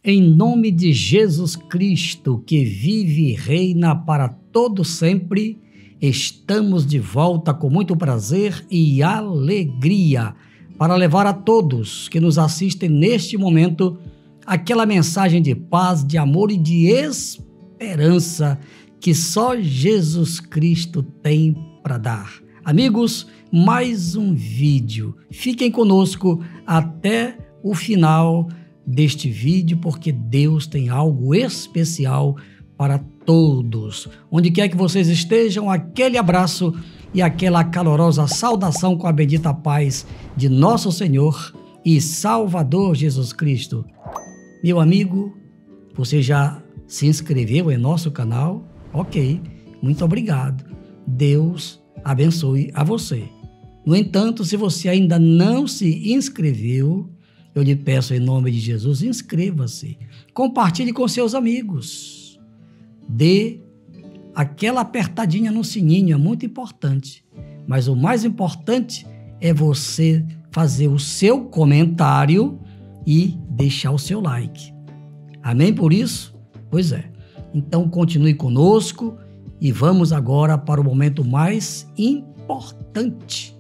Em nome de Jesus Cristo, que vive e reina para todo sempre, estamos de volta com muito prazer e alegria para levar a todos que nos assistem neste momento aquela mensagem de paz, de amor e de esperança que só Jesus Cristo tem para dar. Amigos, mais um vídeo. Fiquem conosco até o final deste vídeo, porque Deus tem algo especial para todos. Onde quer que vocês estejam, aquele abraço e aquela calorosa saudação com a bendita paz de nosso Senhor e Salvador Jesus Cristo. Meu amigo, você já se inscreveu em nosso canal? Ok, muito obrigado. Deus abençoe a você. No entanto, se você ainda não se inscreveu, eu lhe peço em nome de Jesus, inscreva-se, compartilhe com seus amigos, dê aquela apertadinha no sininho, é muito importante, mas o mais importante é você fazer o seu comentário e deixar o seu like. Amém por isso? Pois é. Então continue conosco e vamos agora para o momento mais importante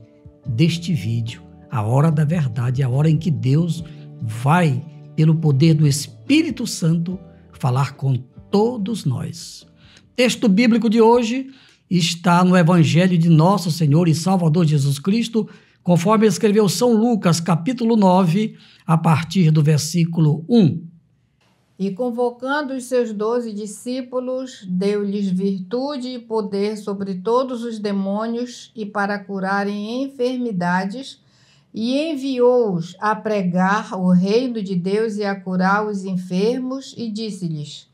deste vídeo. A hora da verdade, a hora em que Deus vai, pelo poder do Espírito Santo, falar com todos nós. Texto bíblico de hoje está no Evangelho de nosso Senhor e Salvador Jesus Cristo, conforme escreveu São Lucas, capítulo 9, a partir do versículo 1. E convocando os seus 12 discípulos, deu-lhes virtude e poder sobre todos os demônios e para curarem enfermidades, e enviou-os a pregar o reino de Deus e a curar os enfermos, e disse-lhes: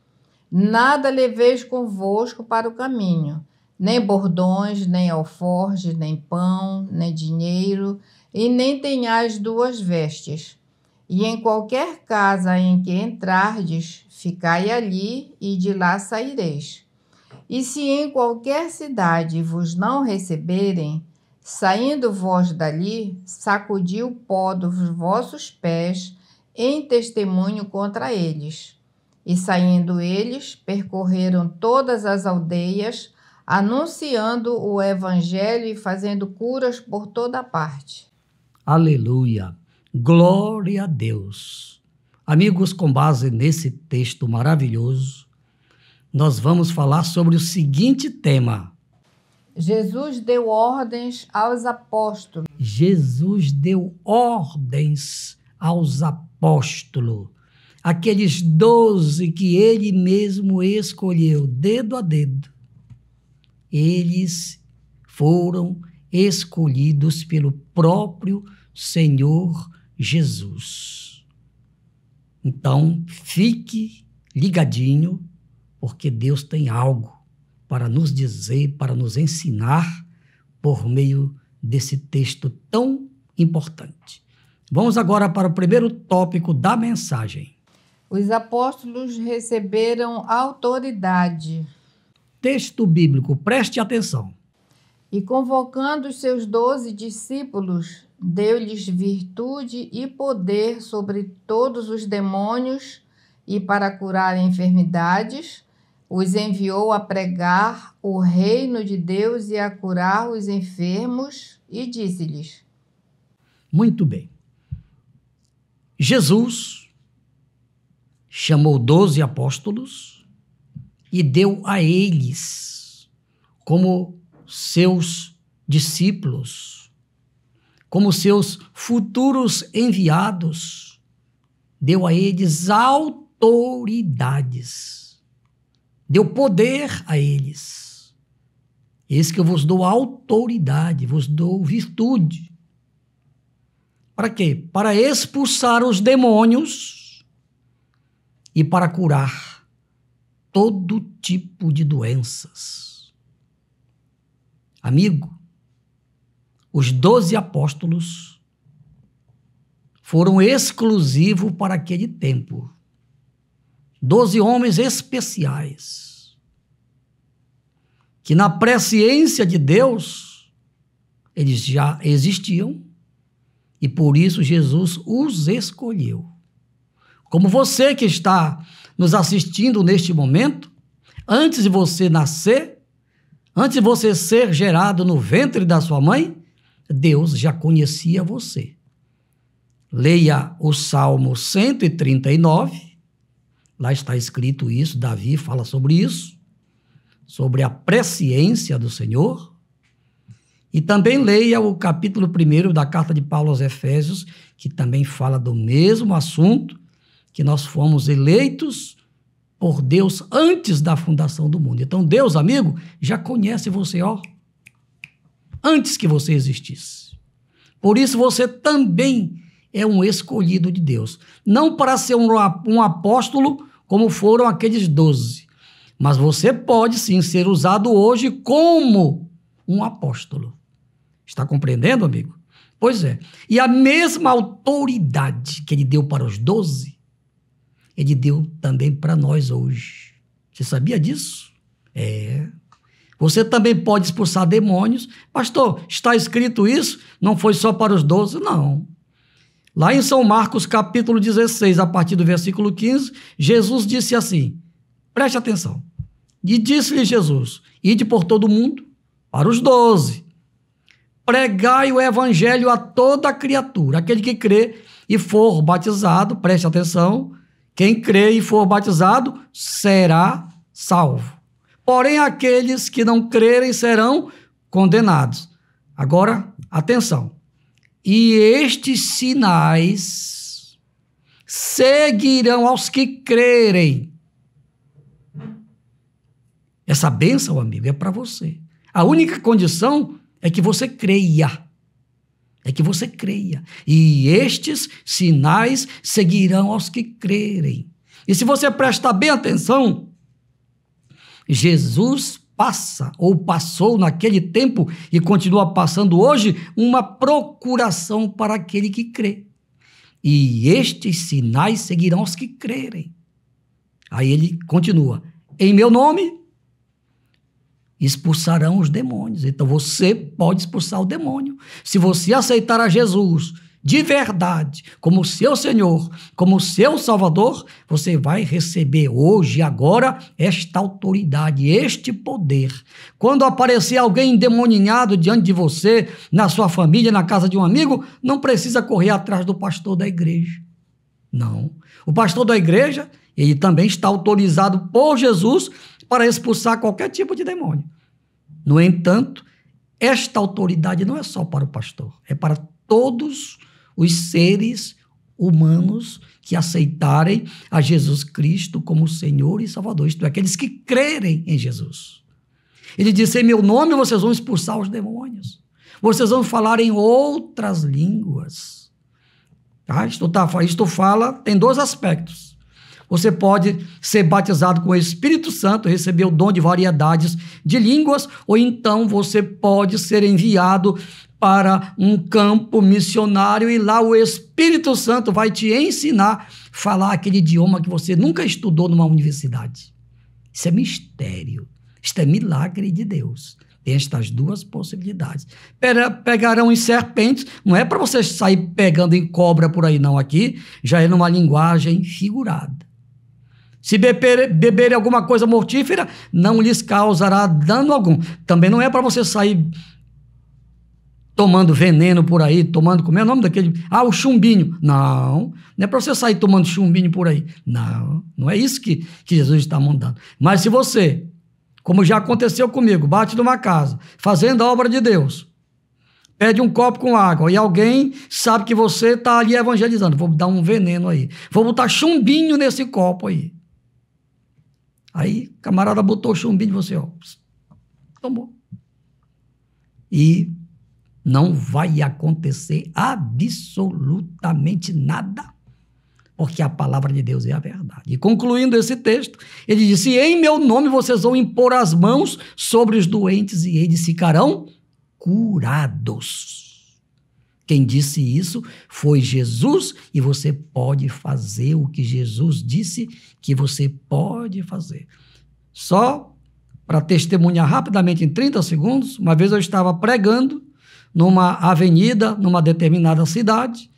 Nada leveis convosco para o caminho, nem bordões, nem alforjes, nem pão, nem dinheiro, e nem tenhais 2 vestes. E em qualquer casa em que entrardes, ficai ali, e de lá saireis. E se em qualquer cidade vos não receberem, saindo vós dali, sacudi o pó dos vossos pés em testemunho contra eles. E saindo eles, percorreram todas as aldeias, anunciando o evangelho e fazendo curas por toda parte. Aleluia! Glória a Deus! Amigos, com base nesse texto maravilhoso, nós vamos falar sobre o seguinte tema. Jesus deu ordens aos apóstolos. Jesus deu ordens aos apóstolos, aqueles 12 que ele mesmo escolheu, dedo a dedo. Eles foram escolhidos pelo próprio Senhor Jesus. Então, fique ligadinho, porque Deus tem algo para nos dizer, para nos ensinar por meio desse texto tão importante. Vamos agora para o primeiro tópico da mensagem. Os apóstolos receberam autoridade. Texto bíblico, preste atenção. E convocando os seus 12 discípulos, deu-lhes virtude e poder sobre todos os demônios e para curar enfermidades, os enviou a pregar o reino de Deus e a curar os enfermos, e disse-lhes: Muito bem. Jesus chamou 12 apóstolos e deu a eles, como seus discípulos, como seus futuros enviados, deu a eles autoridades. Deu poder a eles. Eis que eu vos dou autoridade, vos dou virtude. Para quê? Para expulsar os demônios e para curar todo tipo de doenças. Amigo, os 12 apóstolos foram exclusivos para aquele tempo. 12 homens especiais, que na presciência de Deus, eles já existiam, e por isso Jesus os escolheu Como você que está nos assistindo neste momento, antes de você nascer, antes de você ser gerado no ventre da sua mãe, Deus já conhecia você. Leia o Salmo 139, lá está escrito isso, Davi fala sobre isso, sobre a presciência do Senhor. E também leia o capítulo 1 da carta de Paulo aos Efésios, que também fala do mesmo assunto, que nós fomos eleitos por Deus antes da fundação do mundo. Então Deus, amigo, já conhece você, antes que você existisse. Por isso você também é um escolhido de Deus. Não para ser um apóstolo como foram aqueles 12, mas você pode sim ser usado hoje como um apóstolo. Está compreendendo, amigo? Pois é. E a mesma autoridade que ele deu para os 12, ele deu também para nós hoje. Você sabia disso? Você também pode expulsar demônios. Pastor, está escrito isso? Não foi só para os 12? Não. Lá em São Marcos, capítulo 16, a partir do versículo 15, Jesus disse assim, preste atenção. E disse-lhe Jesus, ide por todo o mundo, para os 12, pregai o evangelho a toda criatura. Aquele que crê e for batizado, preste atenção, quem crê e for batizado será salvo. Porém, aqueles que não crerem serão condenados. Agora, atenção. E estes sinais seguirão aos que crerem. Essa bênção, amigo, é para você. A única condição é que você creia. É que você creia. E estes sinais seguirão aos que crerem. E se você prestar bem atenção, Jesus passa ou passou naquele tempo e continua passando hoje uma procuração para aquele que crê. E estes sinais seguirão aos que crerem. Aí ele continua. Em meu nome expulsarão os demônios. Então você pode expulsar o demônio. Se você aceitar a Jesus de verdade, como seu Senhor, como seu Salvador, você vai receber hoje, agora, esta autoridade, este poder. Quando aparecer alguém endemoninhado diante de você, na sua família, na casa de um amigo, não precisa correr atrás do pastor da igreja. Não. O pastor da igreja, ele também está autorizado por Jesus para expulsar qualquer tipo de demônio. No entanto, esta autoridade não é só para o pastor, é para todos os seres humanos que aceitarem a Jesus Cristo como Senhor e Salvador, isto é, aqueles que crerem em Jesus. Ele disse, em meu nome vocês vão expulsar os demônios, vocês vão falar em outras línguas. Tá? Isto fala, tem dois aspectos. Você pode ser batizado com o Espírito Santo, receber o dom de variedades de línguas, ou então você pode ser enviado para um campo missionário e lá o Espírito Santo vai te ensinar a falar aquele idioma que você nunca estudou numa universidade. Isso é mistério, isto é milagre de Deus. Tem estas duas possibilidades. Pegarão em serpentes, não é para você sair pegando em cobra por aí não, aqui já é numa linguagem figurada. Se beberem alguma coisa mortífera, não lhes causará dano algum. Também não é para você sair tomando veneno por aí, como é o nome daquele? O chumbinho. Não é para você sair tomando chumbinho por aí. Não é isso que Jesus está mandando. Mas se você, como já aconteceu comigo, bate numa casa, fazendo a obra de Deus, pede um copo com água e alguém sabe que você está ali evangelizando, vou dar um veneno aí, vou botar chumbinho nesse copo aí. Aí, camarada botou chumbinho e você, tomou. E não vai acontecer absolutamente nada, porque a palavra de Deus é a verdade. E concluindo esse texto, ele disse, em meu nome vocês vão impor as mãos sobre os doentes e eles ficarão curados. Quem disse isso foi Jesus e você pode fazer o que Jesus disse que você pode fazer. Só para testemunhar rapidamente em 30 segundos, uma vez eu estava pregando numa avenida, numa determinada cidade,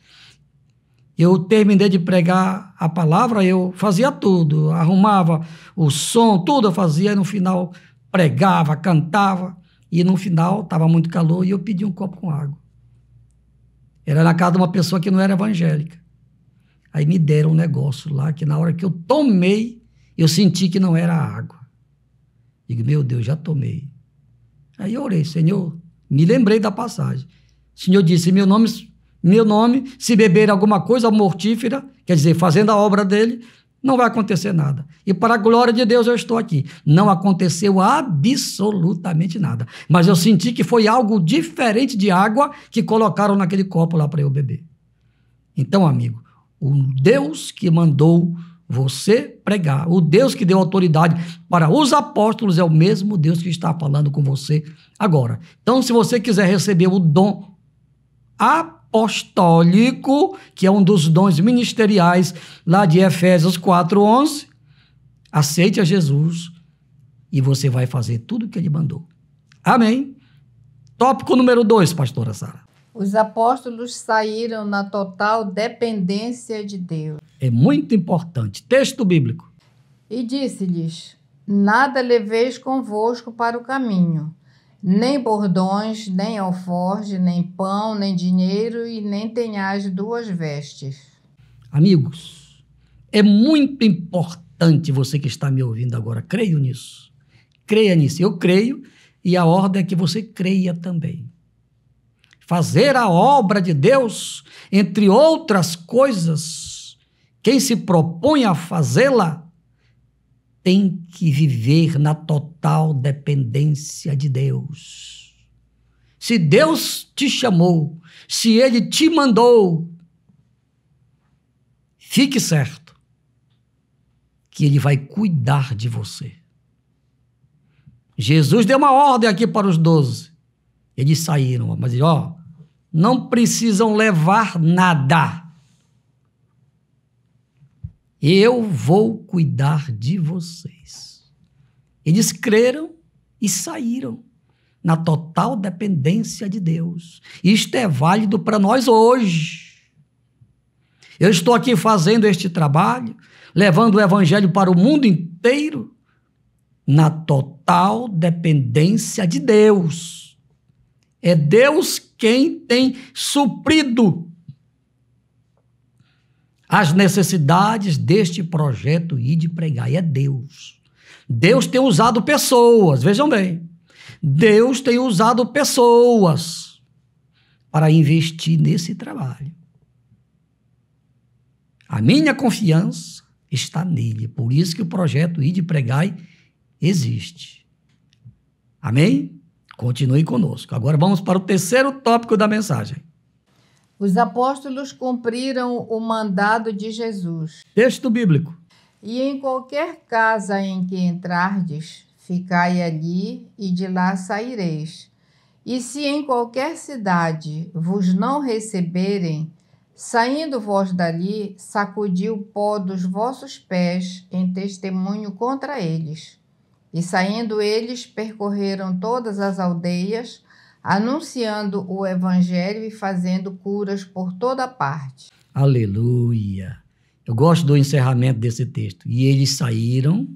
Eu terminei de pregar a palavra, eu fazia tudo, arrumava o som, tudo eu fazia, e no final pregava, cantava, e no final estava muito calor e eu pedi um copo com água. Era na casa de uma pessoa que não era evangélica. Aí me deram um negócio lá, que na hora que eu tomei, eu senti que não era água. Digo, meu Deus, já tomei. Aí eu orei, Senhor, me lembrei da passagem. O Senhor disse, meu nome, se beber alguma coisa mortífera, quer dizer, fazendo a obra dele, não vai acontecer nada. E para a glória de Deus eu estou aqui. Não aconteceu absolutamente nada. Mas eu senti que foi algo diferente de água que colocaram naquele copo lá para eu beber. Então, amigo, o Deus que mandou você pregar, o Deus que deu autoridade para os apóstolos é o mesmo Deus que está falando com você agora. Então, se você quiser receber o dom apostólico, que é um dos dons ministeriais lá de Efésios 4:11, aceite a Jesus e você vai fazer tudo o que ele mandou. Amém? Tópico número 2, pastora Sara. Os apóstolos saíram na total dependência de Deus. É muito importante. Texto bíblico. E disse-lhes, nada leveis convosco para o caminho, nem bordões, nem alforje, nem pão, nem dinheiro, e nem tenhais 2 vestes. Amigos, é muito importante você que está me ouvindo agora. Creio nisso. Creia nisso. Eu creio e a ordem é que você creia também. Fazer a obra de Deus, entre outras coisas, quem se propõe a fazê-la tem que viver na total dependência de Deus. Se Deus te chamou, se Ele te mandou, fique certo que Ele vai cuidar de você. Jesus deu uma ordem aqui para os 12. Eles saíram, mas não precisam levar nada. Eu vou cuidar de vocês. Eles creram e saíram na total dependência de Deus. Isto é válido para nós hoje. Eu estou aqui fazendo este trabalho, levando o evangelho para o mundo inteiro, na total dependência de Deus. É Deus quem tem suprido as necessidades deste projeto e de pregar. E é Deus. Deus tem usado pessoas, vejam bem. Deus tem usado pessoas para investir nesse trabalho. A minha confiança está nele. Por isso que o projeto Ide Pregai existe. Amém? Continue conosco. Agora vamos para o terceiro tópico da mensagem. Os apóstolos cumpriram o mandado de Jesus. Texto bíblico. E em qualquer casa em que entrardes, ficai ali e de lá saireis. E se em qualquer cidade vos não receberem, saindo vós dali, sacudi o pó dos vossos pés em testemunho contra eles. E saindo eles, percorreram todas as aldeias, anunciando o evangelho e fazendo curas por toda parte. Aleluia! Eu gosto do encerramento desse texto. E eles saíram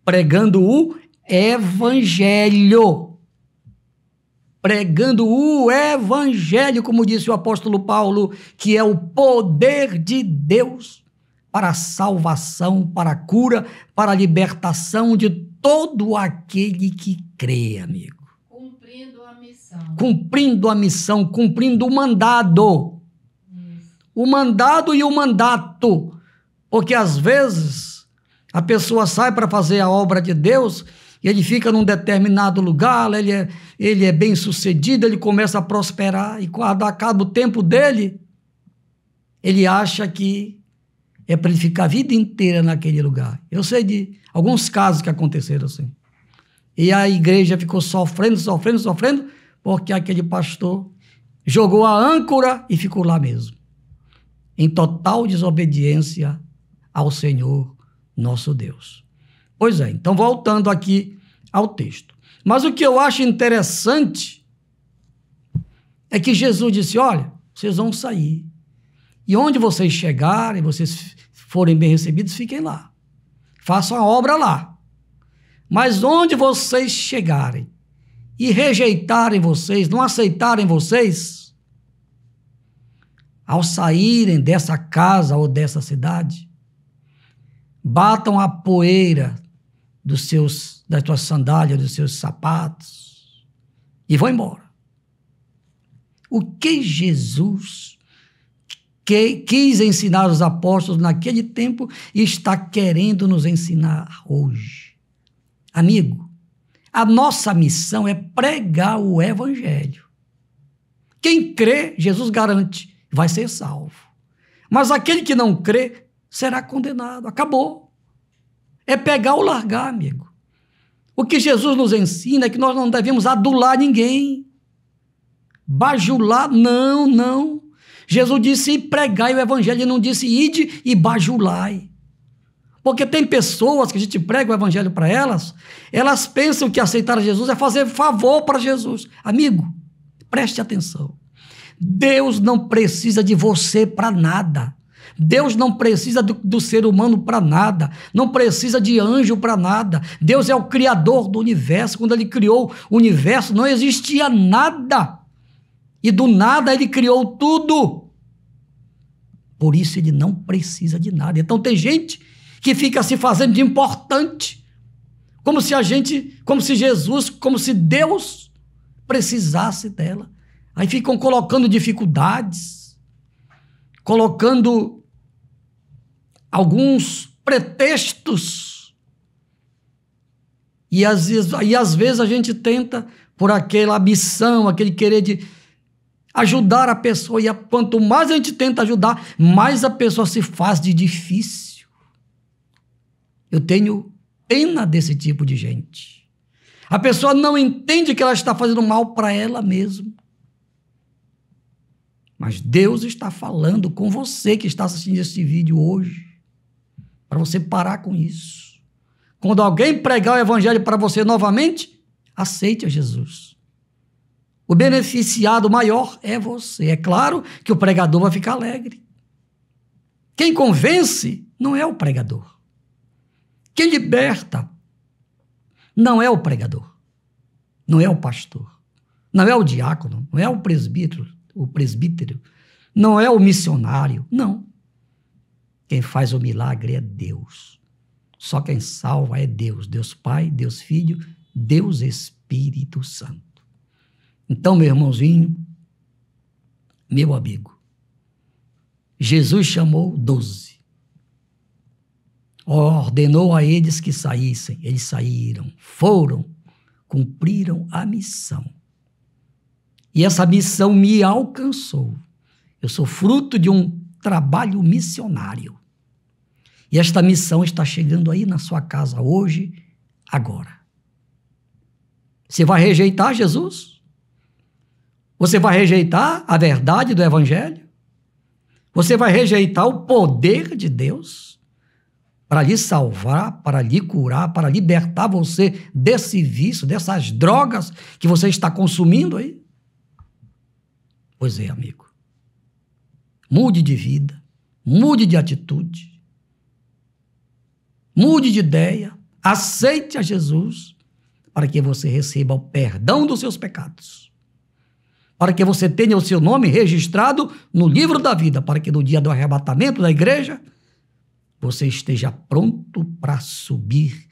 pregando o evangelho. Pregando o evangelho, como disse o apóstolo Paulo, que é o poder de Deus para a salvação, para a cura, para a libertação de todo aquele que crê, amigo. Cumprindo a missão. Cumprindo a missão, cumprindo o mandado. O mandado e o mandato. Porque às vezes a pessoa sai para fazer a obra de Deus e ele fica num determinado lugar, ele é bem sucedido, ele começa a prosperar e quando acaba o tempo dele, ele acha que é para ele ficar a vida inteira naquele lugar. Eu sei de alguns casos que aconteceram assim. E a igreja ficou sofrendo, porque aquele pastor jogou a âncora e ficou lá mesmo, em total desobediência ao Senhor nosso Deus. Pois é, então voltando aqui ao texto. Mas o que eu acho interessante é que Jesus disse, olha, vocês vão sair. E onde vocês chegarem, vocês forem bem recebidos, fiquem lá. Façam a obra lá. Mas onde vocês chegarem e rejeitarem vocês, não aceitarem vocês, ao saírem dessa casa ou dessa cidade, batam a poeira das tuas sandálias, dos seus sapatos e vão embora. O que Jesus quis ensinar os apóstolos naquele tempo e está querendo nos ensinar hoje? Amigo, a nossa missão é pregar o evangelho. Quem crê, Jesus garante, vai ser salvo. Mas aquele que não crê, será condenado. Acabou. É pegar ou largar, amigo. O que Jesus nos ensina é que nós não devemos adular ninguém. Bajular, não. Jesus disse pregai o evangelho, ele não disse ide e bajulai. Porque tem pessoas que a gente prega o evangelho para elas pensam que aceitar Jesus é fazer favor para Jesus. Amigo, preste atenção. Deus não precisa de você para nada. Deus não precisa do ser humano para nada. Não precisa de anjo para nada. Deus é o criador do universo. Quando ele criou o universo, não existia nada. E do nada ele criou tudo. Por isso ele não precisa de nada. Então tem gente que fica se fazendo de importante, como se Jesus, como se Deus precisasse dela. Aí ficam colocando dificuldades, colocando alguns pretextos. E às vezes a gente tenta, por aquela missão, aquele querer de ajudar a pessoa, e quanto mais a gente tenta ajudar, mais a pessoa se faz de difícil. Eu tenho pena desse tipo de gente. A pessoa não entende que ela está fazendo mal para ela mesma. Mas Deus está falando com você que está assistindo esse vídeo hoje, para você parar com isso. Quando alguém pregar o evangelho para você novamente, aceite a Jesus. O beneficiado maior é você. É claro que o pregador vai ficar alegre. Quem convence não é o pregador. Quem liberta não é o pregador, não é o pastor, não é o diácono, não é o presbítero, não é o missionário, não. Quem faz o milagre é Deus. Só quem salva é Deus, Deus Pai, Deus Filho, Deus Espírito Santo. Então, meu irmãozinho, meu amigo, Jesus chamou 12. Ordenou a eles que saíssem. Eles saíram, foram, cumpriram a missão. E essa missão me alcançou. Eu sou fruto de um trabalho missionário. E esta missão está chegando aí na sua casa hoje, agora. Você vai rejeitar Jesus? Você vai rejeitar a verdade do evangelho? Você vai rejeitar o poder de Deus para lhe salvar, para lhe curar, para libertar você desse vício, dessas drogas que você está consumindo aí? Pois é, amigo. Mude de vida, mude de atitude, mude de ideia, aceite a Jesus para que você receba o perdão dos seus pecados, para que você tenha o seu nome registrado no livro da vida, para que no dia do arrebatamento da igreja você esteja pronto para subir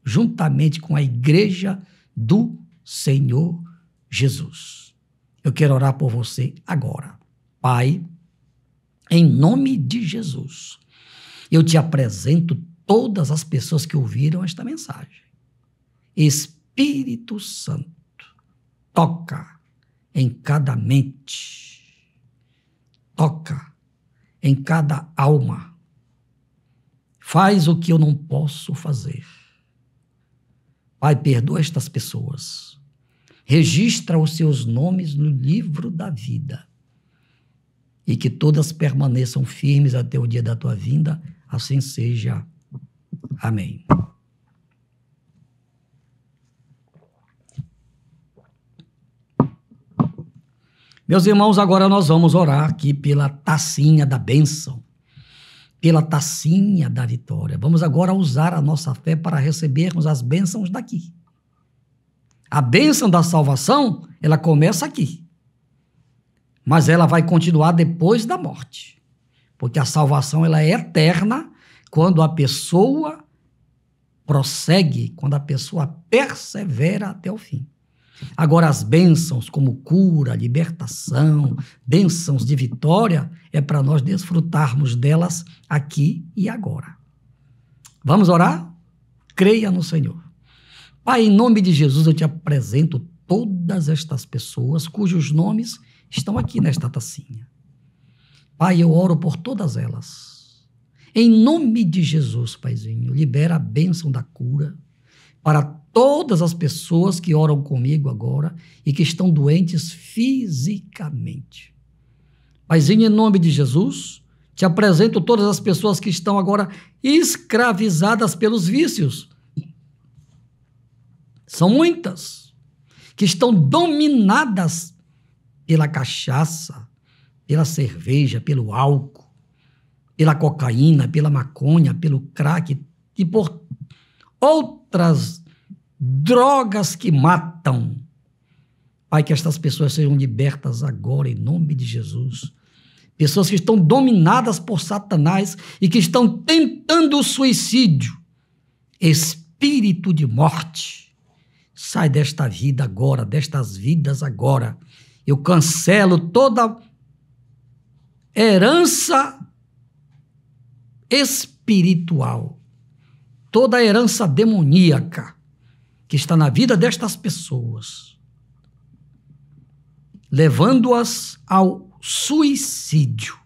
juntamente com a igreja do Senhor Jesus. Eu quero orar por você agora. Pai, em nome de Jesus, eu te apresento todas as pessoas que ouviram esta mensagem. Espírito Santo, toca em cada mente, toca em cada alma. Faz o que eu não posso fazer. Pai, perdoa estas pessoas. Registra os seus nomes no livro da vida. E que todas permaneçam firmes até o dia da tua vinda. Assim seja. Amém. Meus irmãos, agora nós vamos orar aqui pela tacinha da bênção, pela tacinha da vitória. Vamos agora usar a nossa fé para recebermos as bênçãos daqui. A bênção da salvação, ela começa aqui, mas ela vai continuar depois da morte, porque a salvação ela é eterna quando a pessoa prossegue, quando a pessoa persevera até o fim. Agora, as bênçãos como cura, libertação, bênçãos de vitória, é para nós desfrutarmos delas aqui e agora. Vamos orar? Creia no Senhor. Pai, em nome de Jesus, eu te apresento todas estas pessoas cujos nomes estão aqui nesta tacinha. Pai, eu oro por todas elas. Em nome de Jesus, Paizinho, libera a bênção da cura para todas as pessoas que oram comigo agora e que estão doentes fisicamente. Paizinho, em nome de Jesus, te apresento todas as pessoas que estão agora escravizadas pelos vícios. São muitas que estão dominadas pela cachaça, pela cerveja, pelo álcool, pela cocaína, pela maconha, pelo crack e por outras drogas que matam. Pai, que estas pessoas sejam libertas agora, em nome de Jesus. Pessoas que estão dominadas por Satanás e que estão tentando o suicídio. Espírito de morte, sai desta vida agora, destas vidas agora. Eu cancelo toda herança espiritual, toda herança demoníaca que está na vida destas pessoas, levando-as ao suicídio.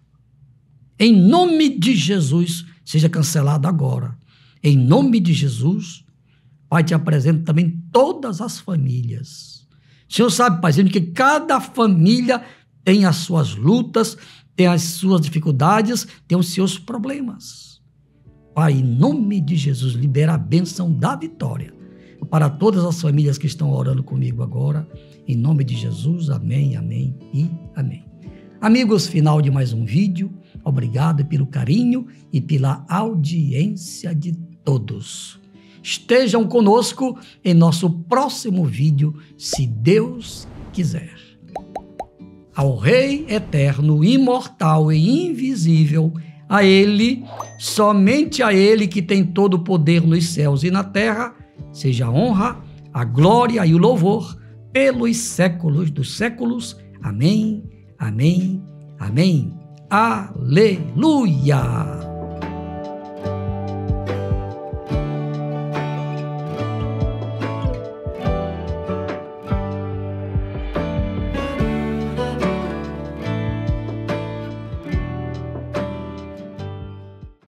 Em nome de Jesus, seja cancelado agora. Em nome de Jesus, Pai, te apresento também todas as famílias. O Senhor sabe, Paizinho, que cada família tem as suas lutas, tem as suas dificuldades, tem os seus problemas. Pai, em nome de Jesus, libera a bênção da vitória para todas as famílias que estão orando comigo agora. Em nome de Jesus, amém, amém e amém. Amigos, final de mais um vídeo. Obrigado pelo carinho e pela audiência de todos. Estejam conosco em nosso próximo vídeo, se Deus quiser. Ao Rei eterno, imortal e invisível, a Ele, somente a Ele que tem todo o poder nos céus e na terra, seja a honra, a glória e o louvor pelos séculos dos séculos. Amém, amém, amém. Aleluia!